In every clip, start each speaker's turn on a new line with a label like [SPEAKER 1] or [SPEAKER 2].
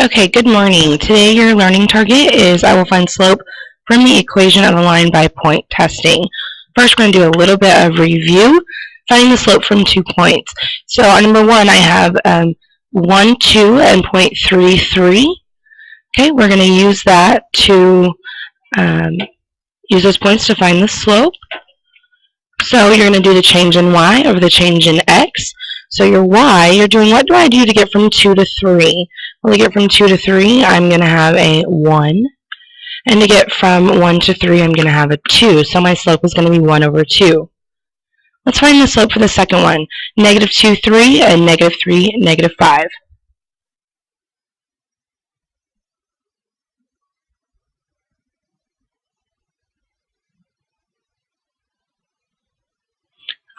[SPEAKER 1] Okay, good morning. Today your learning target is I will find slope from the equation of a line by point testing. First, we're going to do a little bit of review, finding the slope from 2 points. So on number 1, I have 1, 2, and 0.33. Okay, we're going to use that to use those points to find the slope. So you're going to do the change in y over the change in x. So your y, you're doing, what do I do to get from 2 to 3? Well, to get from 2 to 3, I'm going to have a 1. And to get from 1 to 3, I'm going to have a 2. So my slope is going to be 1 over 2. Let's find the slope for the second one. Negative 2, 3, and negative 3, negative 5.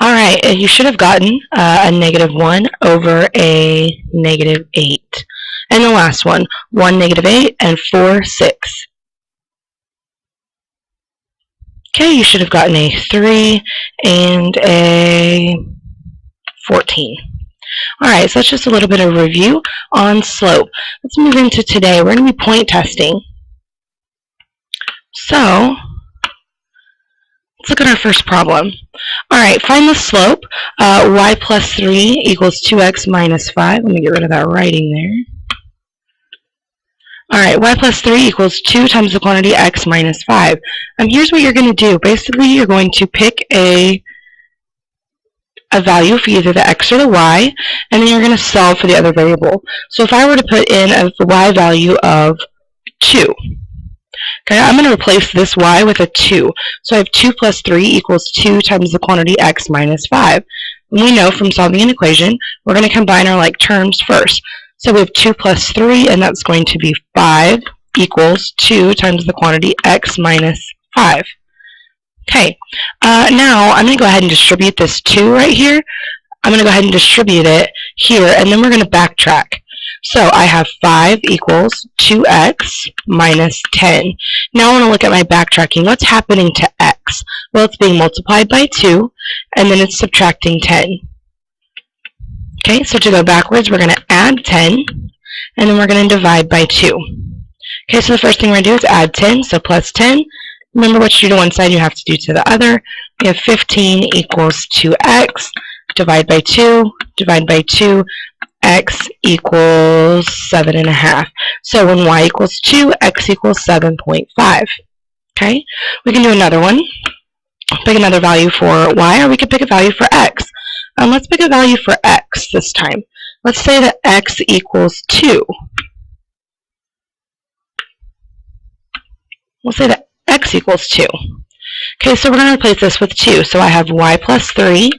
[SPEAKER 1] Alright, you should have gotten a negative 1 over a negative 8. And the last one, 1, negative 8, and 4, 6. Okay, you should have gotten a 3 and a 14. Alright, so that's just a little bit of review on slope. Let's move into today. We're going to be point testing. So, let's look at our first problem. Alright, find the slope. Y plus 3 equals 2x minus 5. Let me get rid of that writing there. Alright, y plus 3 equals 2 times the quantity x minus 5. Here's what you're going to do. Basically, you're going to pick a value for either the x or the y, and then you're going to solve for the other variable. So if I were to put in a y value of 2, okay, I'm going to replace this y with a 2. So I have 2 plus 3 equals 2 times the quantity x minus 5. And we know from solving an equation, we're going to combine our like terms first. So we have 2 plus 3, and that's going to be 5 equals 2 times the quantity x minus 5. Okay, now I'm going to go ahead and distribute this 2 right here. I'm going to go ahead and distribute it here, and then we're going to backtrack. So I have 5 equals 2x minus 10. Now I want to look at my backtracking. What's happening to x? Well, it's being multiplied by 2, and then it's subtracting 10. Okay, so to go backwards, we're going to add 10, and then we're going to divide by 2. Okay, so the first thing we're going to do is add 10, so plus 10. Remember what you do to one side, you have to do to the other. We have 15 equals 2x, divide by 2, divide by 2, x equals 7.5. So when y equals 2, x equals 7.5. Okay, we can do another one. Pick another value for y, or we could pick a value for x. Let's pick a value for x this time. Let's say that x equals 2. We'll say that x equals 2. Okay, so we're going to replace this with 2. So I have y plus 3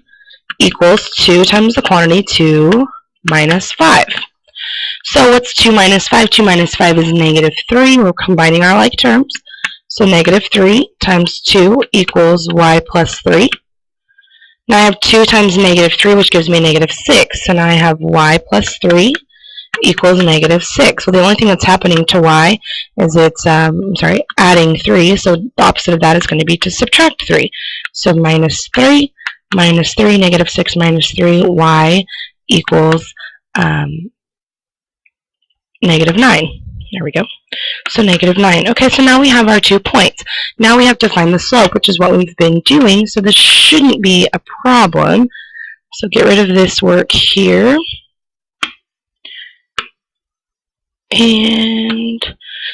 [SPEAKER 1] equals 2 times the quantity 2 minus 5. So what's 2 minus 5? 2 minus 5 is negative 3. We're combining our like terms. So negative 3 times 2 equals y plus 3. Now I have 2 times negative 3, which gives me negative 6. So now I have y plus 3 equals negative 6. Well, the only thing that's happening to y is it's, adding 3. So the opposite of that is going to be to subtract 3. So minus 3, negative 6 minus 3, y equals negative 9. There we go. So negative 9. Okay, so now we have our 2 points. Now we have to find the slope, which is what we've been doing, so this shouldn't be a problem. So get rid of this work here. And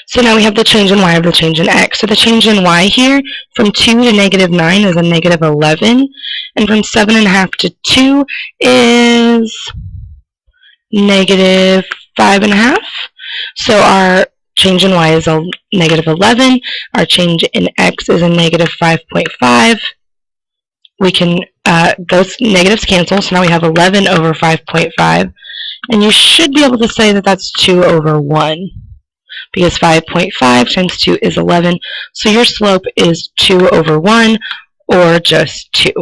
[SPEAKER 1] so now we have the change in y of the change in x. So the change in y here from 2 to negative 9 is a negative 11. And from 7.5 to 2 is negative 5.5. So our change in y is a negative 11. Our change in x is a negative 5.5. We can, those negatives cancel, so now we have 11 over 5.5. And you should be able to say that that's 2 over 1. Because 5.5 times 2 is 11. So your slope is 2 over 1, or just 2.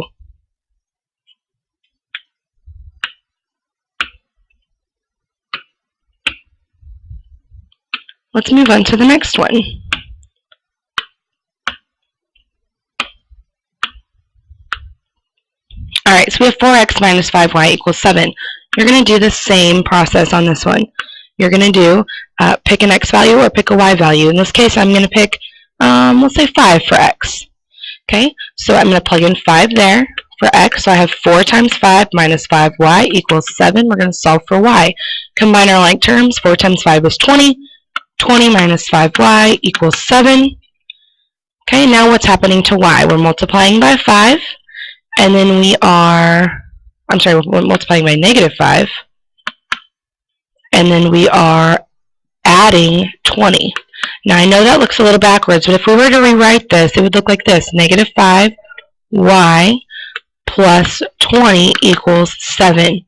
[SPEAKER 1] Let's move on to the next one. Alright, so we have 4x minus 5y equals 7. You're going to do the same process on this one. you're going to do pick an x value or pick a y value. In this case, I'm going to pick, let's say 5 for x. Okay, so I'm going to plug in 5 there for x. So I have 4 times 5 minus 5y equals 7. We're going to solve for y. Combine our like terms. 4 times 5 is 20. 20 minus 5y equals 7. Okay, now what's happening to y? We're multiplying by 5, and then we're multiplying by negative 5, and then we are adding 20. Now I know that looks a little backwards, but if we were to rewrite this, it would look like this. Negative 5y plus 20 equals 7.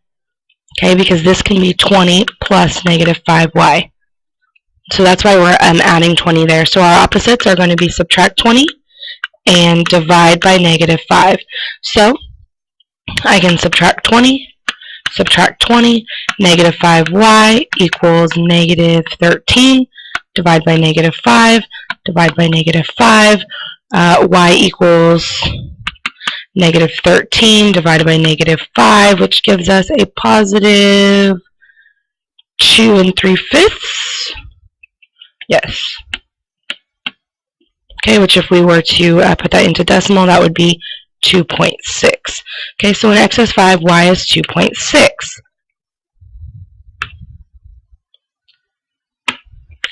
[SPEAKER 1] Okay, because this can be 20 plus negative 5y. So that's why we're adding 20 there. So our opposites are going to be subtract 20 and divide by negative 5. So I can subtract 20, negative 5y equals negative 13, divide by negative 5, divide by negative 5, y equals negative 13 divided by negative 5, which gives us a positive 2 3/5. Yes. Okay, which if we were to put that into decimal, that would be 2.6. Okay, so when x is 5, y is 2.6.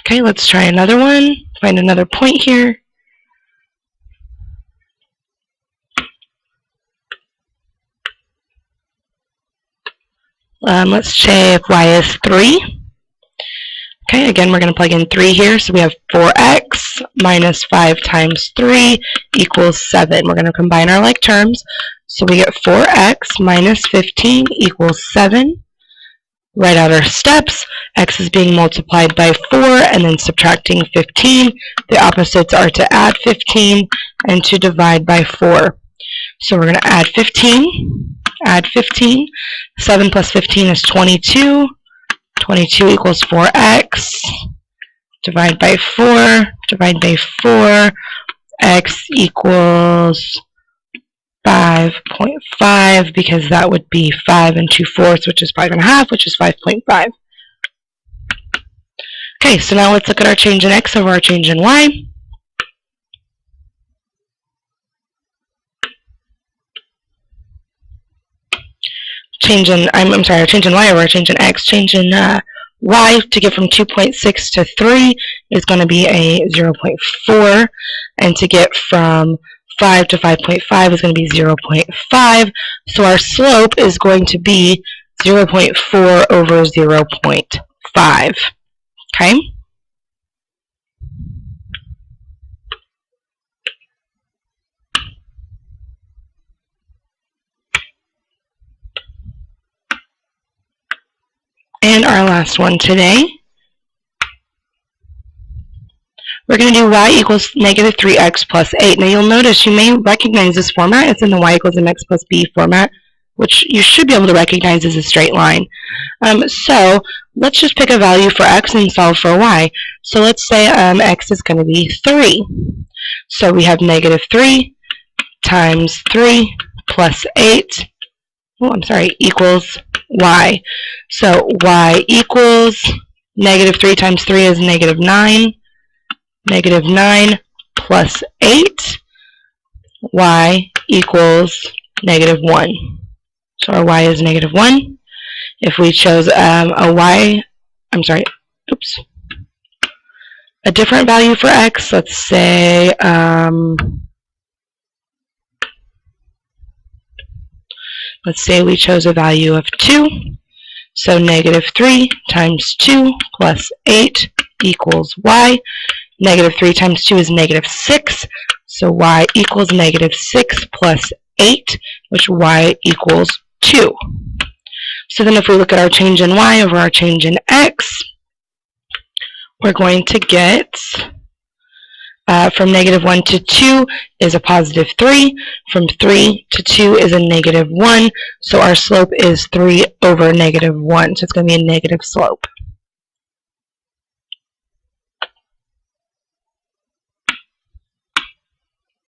[SPEAKER 1] Okay, let's try another one. Find another point here. Let's say if y is 3. Okay, again, we're going to plug in 3 here. So we have 4x minus 5 times 3 equals 7. We're going to combine our like terms. So we get 4x minus 15 equals 7. Write out our steps. X is being multiplied by 4 and then subtracting 15. The opposites are to add 15 and to divide by 4. So we're going to add 15. 7 plus 15 is 22. 22 equals 4x. Divide by 4. X equals 5.5, because that would be 5 2/4, which is 5 1/2, which is 5.5. Okay, so now let's look at our change in x over our change in y. Our change in y over our change in x. Change in y to get from 2.6 to 3 is going to be a 0.4, and to get from 5 to 5.5 is going to be 0.5. So our slope is going to be 0.4 over 0.5. Okay? And our last one today, we're going to do y equals negative 3x plus 8. Now you'll notice, you may recognize this format. It's in the y equals mx plus b format, which you should be able to recognize as a straight line. So let's just pick a value for x and solve for y. So let's say x is going to be 3. So we have negative 3 times 3 plus 8, equals y. So y equals negative 3 times 3 is negative 9. Negative 9 plus 8. Y equals negative 1. So our y is negative 1. If we chose a different value for x, let's say we chose a value of 2. So negative 3 times 2 plus 8 equals y. Negative 3 times 2 is negative 6. So y equals negative 6 plus 8, which y equals 2. So then if we look at our change in y over our change in x, we're going to get from negative 1 to 2 is a positive 3. From 3 to 2 is a negative 1. So our slope is 3 over negative 1. So it's going to be a negative slope.